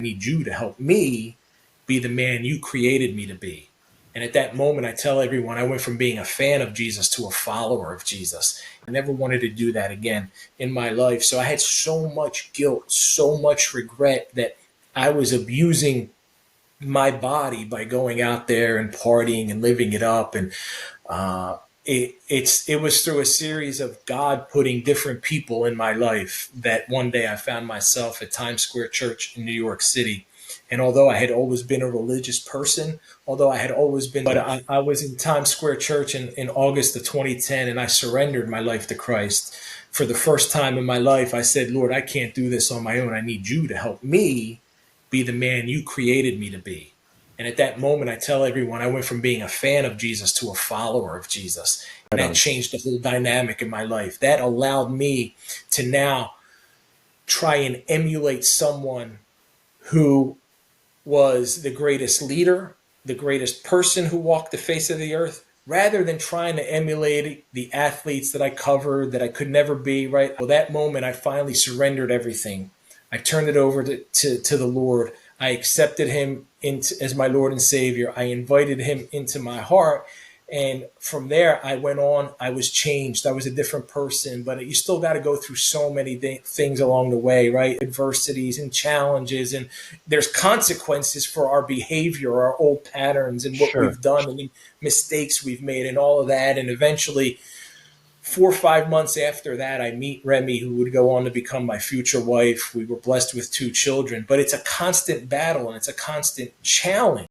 need you to help me be the man you created me to be. And at that moment, I tell everyone I went from being a fan of Jesus to a follower of Jesus. I never wanted to do that again in my life. So I had so much guilt, so much regret that I was abusing my body by going out there and partying and living it up. And it was through a series of God putting different people in my life that one day I found myself at Times Square Church in New York City. And although I had always been a religious person, but I was in Times Square Church in August of 2010, and I surrendered my life to Christ. For the first time in my life, I said, Lord, I can't do this on my own. I need you to help me be the man you created me to be. And at that moment, I tell everyone I went from being a fan of Jesus to a follower of Jesus. And that changed the whole dynamic in my life. That allowed me to now try and emulate someone who was the greatest leader, the greatest person who walked the face of the earth, rather than trying to emulate the athletes that I covered that I could never be, right? Well, that moment, I finally surrendered everything. I turned it over to the Lord. I accepted him as my Lord and Savior. I invited him into my heart. And from there, I went on. I was changed. I was a different person. But you still got to go through so many things along the way, right? Adversities and challenges. And there's consequences for our behavior, our old patterns, and what we've done, and the mistakes we've made, and all of that. And eventually, 4 or 5 months after that, I meet Remy, who would go on to become my future wife. We were blessed with 2 children. But it's a constant battle, and it's a constant challenge.